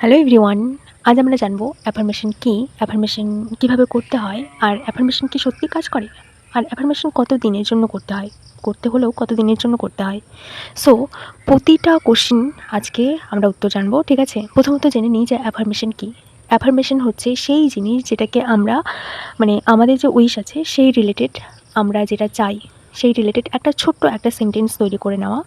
Hello everyone, আজ আমরা জানবো অ্যাফার্মেশন কী, অ্যাফার্মেশন কীভাবে করতে হয়, আর অ্যাফার্মেশন কি সত্যি কাজ করে, আর অ্যাফার্মেশন কত দিনের জন্য করতে হয়, করতে হলেও কত দিনের জন্য করতে হয়। সো প্রতিটা কোশ্চেন আজকে আমরা উত্তর জানবো, ঠিক আছে। প্রথমত জেনে নিই যে অ্যাফার্মেশন কী। অ্যাফার্মেশন হচ্ছে সেই জিনিস যেটাকে আমরা আমাদের যে উইশ আছে সেই রিলেটেড, আমরা যেটা চাই সেই রিলেটেড একটা ছোট্ট একটা সেন্টেন্স তৈরি করে নেওয়া।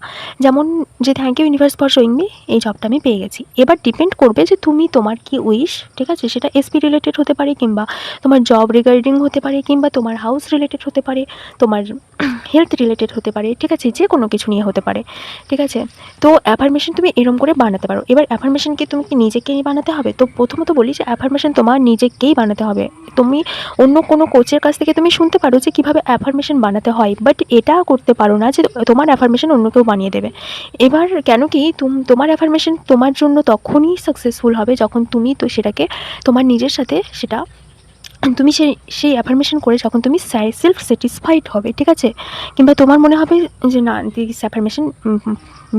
যেমন যে thank you universe for showing me, এই জবটা আমি পেয়ে গেছি। এবার ডিপেন্ড করবে যে তুমি তোমার কি উইশ, ঠিক আছে। সেটা এসপি রিলেটেড হতে পারে, কিংবা তোমার জব রিগার্ডিং হতে পারে, কিংবা তোমার হাউস রিলেটেড হতে পারে, তোমার হেলথ রিলেটেড হতে পারে, ঠিক আছে, যে কোনো কিছু নিয়ে হতে পারে, ঠিক আছে। তো অ্যাফার্মেশন তুমি এরম করে বানাতে পারো। এবার অ্যাফার্মেশন কি তুমি কি নিজেকেই বানাতে হবে? তো প্রথমত বলি যে অ্যাফার্মেশন তোমার নিজেকেই বানাতে হবে। তুমি অন্য কোনো কোচের কাছ থেকে তুমি শুনতে পারো যে কীভাবে অ্যাফার্মেশন বানাতে হয়, বাট এটা করতে পারো না যে তোমার অ্যাফার্মেশন অন্য কেউ বানিয়ে দেবে। এবার কেন কি তোমার অ্যাফার্মেশন তোমার জন্য তখনই সাকসেসফুল হবে যখন তুমি তো সেটাকে তোমার নিজের সাথে সেটা তুমি সেই অ্যাফার্মেশন করে যখন তুমি সেলফ স্যাটিসফাইড হবে, ঠিক আছে। কিংবা তোমার মনে হবে যে না, this affirmation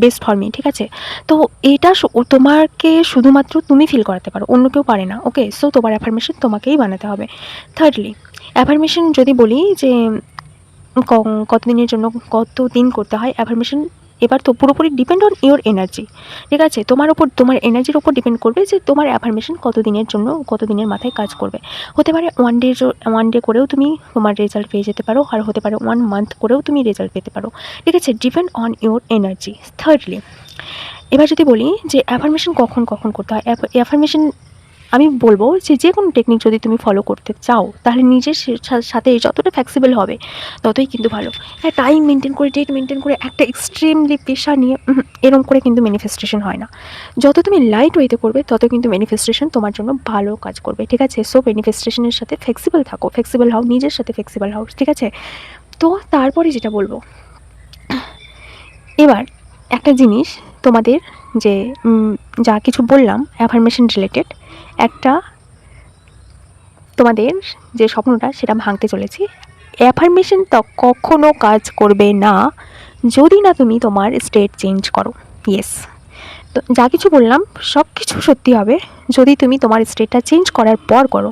best for me, ঠিক আছে। তো এটা তোমাকে শুধুমাত্র তুমি ফিল করাতে পারো, অন্য কেউ পারে না। ওকে, সো তোমার অ্যাফার্মেশন তোমাকেই বানাতে হবে। থার্ডলি, অ্যাফার্মেশন যদি বলি যে কতদিনের জন্য কতদিন করতে হয় অ্যাফার্মেশন, এবার তো পুরোপুরি ডিপেন্ড অন ইওর এনার্জি, ঠিক আছে। তোমার ওপর, তোমার এনার্জির ওপর ডিপেন্ড করবে যে তোমার অ্যাফার্মেশন কতদিনের জন্য, কতদিনের মাথায় কাজ করবে। হতে পারে ওয়ান ডে করেও তুমি তোমার রেজাল্ট পেয়ে যেতে পারো, আর হতে পারে 1 মান্থ করেও তুমি রেজাল্ট পেতে পারো, ঠিক আছে, depend on your energy. Thirdly, এবার যদি বলি যে অ্যাফার্মেশন কখন কখন করতে হয়, অ্যাফার্মেশন আমি বলবো যে কোনো টেকনিক যদি তুমি ফলো করতে চাও তাহলে নিজের সাথে যতটা ফ্লেক্সিবল হবে ততই কিন্তু ভালো। হ্যাঁ, টাইম মেনটেন করে, ডেট মেনটেন করে, একটা এক্সট্রিমলি প্রেশার নিয়ে এরকম করে কিন্তু ম্যানিফেস্টেশন হয় না। যত তুমি লাইট ওয়েতে করবে তত কিন্তু ম্যানিফেস্টেশন তোমার জন্য ভালো কাজ করবে, ঠিক আছে। সো ম্যানিফেস্টেশনের সাথে ফ্লেক্সিবল থাকো, ফ্লেক্সিবল হও, নিজের সাথে ফ্লেক্সিবল হও, ঠিক আছে। তো তারপরে যেটা বলবো, এবার একটা জিনিস তোমাদের, যে যা কিছু বললাম অ্যাফার্মেশন রিলেটেড, একটা তোমাদের যে স্বপ্নটা সেটা ভাঙতে চলেছি। অ্যাফার্মেশন তো কখনো কাজ করবে না যদি না তুমি তোমার স্টেট চেঞ্জ করো। ইয়েস, তো যা কিছু বললাম সব কিছু সত্যি হবে যদি তুমি তোমার স্টেটটা চেঞ্জ করার পর করো,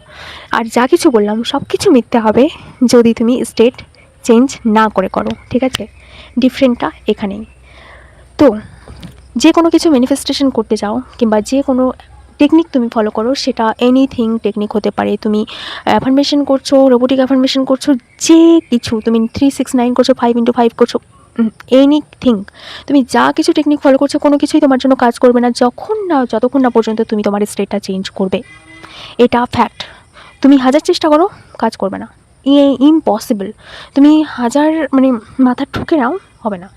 আর যা কিছু বললাম সব কিছু মিথ্যে হবে যদি তুমি স্টেট চেঞ্জ না করে করো, ঠিক আছে। ডিফারেন্টটা এখানেই। তো যে কোনো কিছু ম্যানিফেস্টেশন করতে যাও, কিংবা যে কোনো টেকনিক তুমি ফলো করো, সেটা এনিথিং টেকনিক হতে পারে। তুমি অ্যাফার্মেশন করছো, রোবোটিক অ্যাফার্মেশন করছো, যে কিছু তুমি 369 করছো, 5x5 করছো, এনিথিং, তুমি যা কিছু টেকনিক ফলো করছো কোনো কিছুই তোমার জন্য কাজ করবে না যতক্ষণ না পর্যন্ত তুমি তোমার স্টেটটা চেঞ্জ করবে। এটা ফ্যাক্ট। তুমি হাজার চেষ্টা করো, কাজ করবে না, ইম্পসিবল। তুমি হাজার মাথা ঠুকে নাও, হবে না।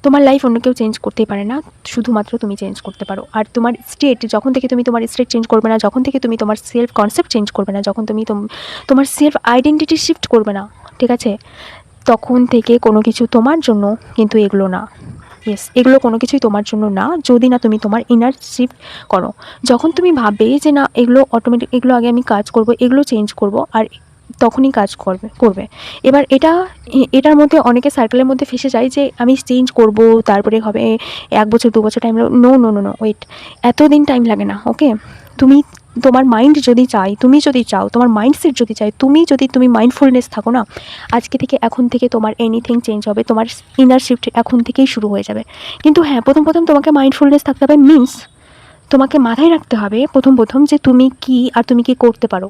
তোমার লাইফ অন্য কেউ চেঞ্জ করতেই পারে না, শুধুমাত্র তুমি চেঞ্জ করতে পারো। আর তোমার স্টেট, যখন থেকে তুমি তোমার স্টেট চেঞ্জ করবে না, যখন থেকে তুমি তোমার সেলফ কনসেপ্ট চেঞ্জ করবে না, যখন তুমি তোমার সেলফ আইডেন্টিটি শিফট করবে না, ঠিক আছে, তখন থেকে কোনো কিছু তোমার জন্য কিন্তু এগুলো না। ইয়েস, এগুলো কোনো কিছুই তোমার জন্য না যদি না তুমি তোমার ইনার শিফট করো। যখন তুমি ভাববে যে না, এগুলো অটোমেটিক, এগুলো আগে আমি কাজ করব, এগুলো চেঞ্জ করব, আর তখনই কাজ করবে। এবার এটার মধ্যে অনেকে সার্কেলের মধ্যে ফেসে যায় যে আমি চেঞ্জ করব, তারপরে হবে 1 বছর 2 বছর time. No no no no, wait, এতদিন টাইম লাগে না। ওকে, তুমি তোমার মাইন্ড যদি চাই, তুমি যদি চাও, তোমার মাইন্ডসেট যদি চাই, তুমি মাইন্ডফুলনেস থাকো না, আজকে থেকে, এখন থেকে তোমার এনিথিং চেঞ্জ হবে। তোমার ইনার শিফট এখন থেকেই শুরু হয়ে যাবে। কিন্তু হ্যাঁ, প্রথম তোমাকে মাইন্ডফুলনেস থাকতে হবে, মিন্স তোমাকে মাথায় রাখতে হবে প্রথম যে তুমি কি, আর তুমি কি করতে পারো।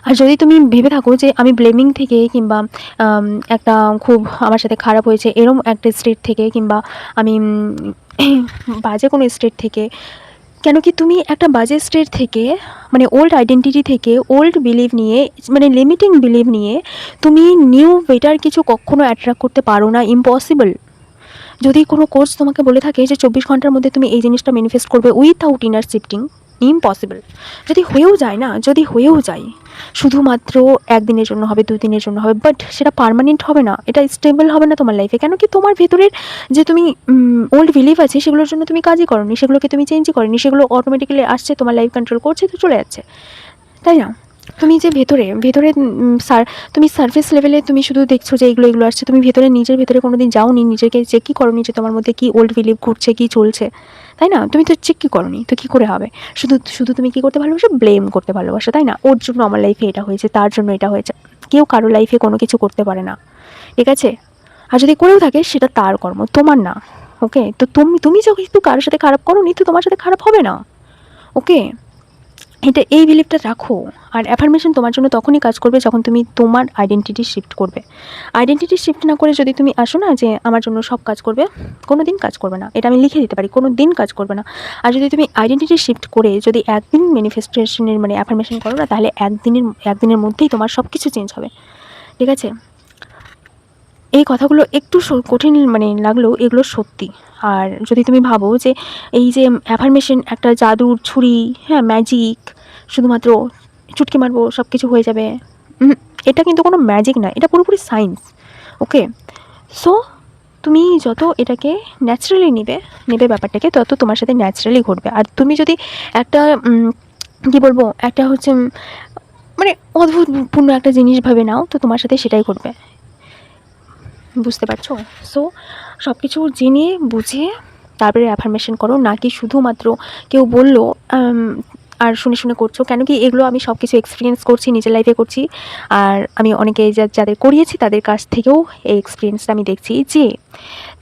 আর যদি তুমি ভেবে থাকো যে আমি ব্লেমিং থেকে, কিংবা একটা খুব আমার সাথে খারাপ হয়েছে এরম একটা স্টেট থেকে, কিংবা আমি বাজে কোনো স্টেট থেকে, কেন কি তুমি একটা বাজে স্টেট থেকে, ওল্ড আইডেন্টিটি থেকে, ওল্ড বিলিভ নিয়ে, লিমিটিং বিলিভ নিয়ে তুমি নিউ বেটার কিছু কখনো অ্যাট্রাক্ট করতে পারো না, ইম্পসিবল। যদি কোনো কোর্স তোমাকে বলে থাকে যে 24 ঘন্টার মধ্যে তুমি এই জিনিসটা ম্যানিফেস্ট করবে উইথআউট ইনার শিফটিং, ইম্পসিবল। যদি হয়েও যায় শুধুমাত্র একদিনের জন্য হবে, 2 দিনের জন্য হবে, বাট সেটা পার্মানেন্ট হবে না, এটা স্টেবল হবে না তোমার লাইফে। কেন কি তোমার ভেতরের যে তুমি ওল্ড বিলিভ আছে সেগুলোর জন্য তুমি কাজই করোনি, সেগুলোকে তুমি চেঞ্জই করোনি, সেগুলো অটোমেটিক্যালি আসছে, তোমার লাইফ কন্ট্রোল করছে, তো চলে যাচ্ছে, তাই না। তুমি যে ভেতরে ভেতরে তুমি সারফেস লেভেলে তুমি শুধু দেখছো যে এগুলো আসছে, তুমি ভেতরে নিজের ভেতরে কোনোদিন যাওনি, নিজেকে চেকই করোনি যে তোমার মধ্যে কি ওল্ড বিলিভ ঘুরছে, কি চলছে, তাই না? তুমি তো চেকই করোনি, তো কী করে হবে? শুধু শুধু তুমি কী করতে ভালোবাসো? ব্লেম করতে ভালোবাসো, তাই না? ওর জন্য আমার লাইফে এটা হয়েছে, তার জন্য এটা হয়েছে। কেউ কারো লাইফে কোনো কিছু করতে পারে না, ঠিক আছে? আর যদি করেও থাকে সেটা তার কর্ম, তোমার না। ওকে, তো তুমি যেহেতু কারোর সাথে খারাপ করোনি, তো তোমার সাথে খারাপ হবে না। ওকে, এই বিলিভটা রাখো। আর অ্যাফার্মেশন তোমার জন্য তখনই কাজ করবে যখন তুমি তোমার আইডেন্টিটি শিফট করবে। আইডেন্টিটি শিফট না করে যদি তুমি আসো না যে আমার জন্য সব কাজ করবে, কোনো দিন কাজ করবে না, এটা আমি লিখে দিতে পারি, কোনো দিন কাজ করবে না। আর যদি তুমি আইডেন্টিটি শিফট করে যদি একদিন ম্যানিফেস্টেশনের মানে অ্যাফার্মেশন করো না, তাহলে একদিনের মধ্যেই তোমার সব কিছু চেঞ্জ হবে, ঠিক আছে? এই কথাগুলো একটু কঠিন মানে লাগলেও এগুলো সত্যি। আর যদি তুমি ভাবো যে এই যে অ্যাফার্মেশন একটা জাদুর ছুরি, হ্যাঁ, ম্যাজিক, শুধুমাত্র চুটকি মারবো সব কিছু হয়ে যাবে, এটা কিন্তু কোনো ম্যাজিক না, এটা পুরোপুরি সায়েন্স। ওকে, সো তুমি যত এটাকে ন্যাচারালি নেবে ব্যাপারটাকে, তত তোমার সাথে ন্যাচারালি ঘটবে। আর তুমি যদি একটা কী বলবো, একটা হচ্ছে মানে অদ্ভুতপূর্ণ একটা জিনিস ভাবে নাও, তো তোমার সাথে সেটাই ঘটবে, বুঝতে পারছো? সো সব কিছু জেনে বুঝে তারপরে অ্যাফার্মেশন করো, নাকি শুধুমাত্র কেউ বললো আর শুনে শুনে করছো। কেন কি এগুলো আমি সব কিছু এক্সপিরিয়েন্স করছি, নিজের লাইফে করছি। আর আমি অনেকে যাদের করিয়েছি তাদের কাছ থেকেও এই এক্সপিরিয়েন্সটা আমি দেখছি যে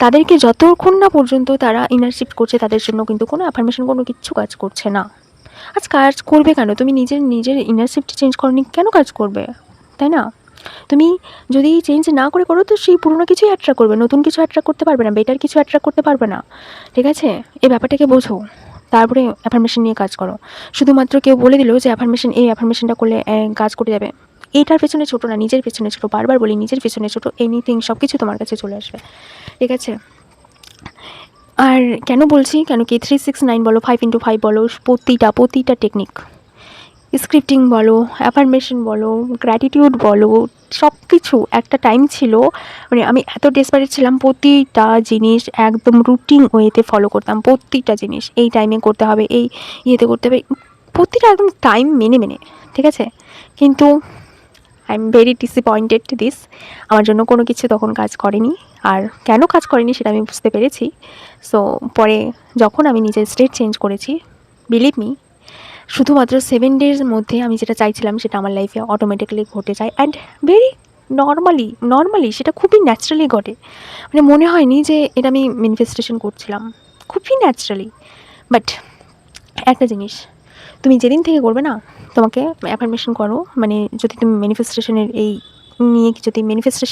তাদেরকে যতক্ষণ না পর্যন্ত তারা ইনার শিফট করছে, তাদের জন্য কিন্তু কোনো অ্যাফার্মেশন কোনো কিচ্ছু কাজ করছে না। আজ কাজ করবে কেন? তুমি নিজের ইনার শিফট চেঞ্জ করনি, কেন কাজ করবে, তাই না? তুমি যদি চেঞ্জ না করে করো, তো সেই পুরনো কিছুই অ্যাট্রাক্ট করবে, নতুন কিছু অ্যাট্রাক্ট করতে পারবে না, বেটার কিছু অ্যাট্রাক্ট করতে পারবে না, ঠিক আছে? এই ব্যাপারটাকে বোঝো, তারপরে অ্যাফার্মেশন নিয়ে কাজ করো। শুধুমাত্র কেউ বলে দিল যে এই অ্যাফার্মেশনটা করলে কাজ করে যাবে, এটার পেছনে ছোটো না, নিজের পেছনে ছোটো, বারবার বলি নিজের পেছনে ছোটো, এনিথিং সব কিছু তোমার কাছে চলে আসবে, ঠিক আছে? আর কেন বলছি, কেন কি 369 বলো, 5x5 বলো, প্রতিটা টেকনিক, স্ক্রিপ্টিং বলো, অ্যাফার্মেশন বলো, গ্র্যাটিটিউড বলো, সব কিছু একটা টাইম ছিল মানে আমি এত ডেসপারেট ছিলাম, প্রতিটা জিনিস একদম রুটিন ওয়েতে ফলো করতাম, প্রতিটা জিনিস এই টাইমে করতে হবে, এই ইয়েতে করতে হবে, প্রতিটা একদম টাইম মেনে, ঠিক আছে? কিন্তু I am very disappointed this, আমার জন্য কোনো কিছু তখন কাজ করেনি। আর কেন কাজ করেনি সেটা আমি বুঝতে পেরেছি। সো পরে যখন আমি নিজের স্টেট চেঞ্জ করেছি, বিলিভ মি, শুধুমাত্র 7 ডের মধ্যে আমি যেটা চাইছিলাম সেটা আমার লাইফে অটোমেটিক্যালি ঘটে যায়, অ্যান্ড ভেরি নর্মালি সেটা খুবই ন্যাচারালি ঘটে। মানে মনে হয়নি যে এটা আমি ম্যানিফেস্টেশন করছিলাম, খুবই ন্যাচারালি। বাট একটা জিনিস, তুমি যেদিন থেকে করবে না, তোমাকে অ্যাফার্মেশন করো, মানে যদি তুমি ম্যানিফেস্টেশনের এই নিয়ে যদি ম্যানিফেস্টেশন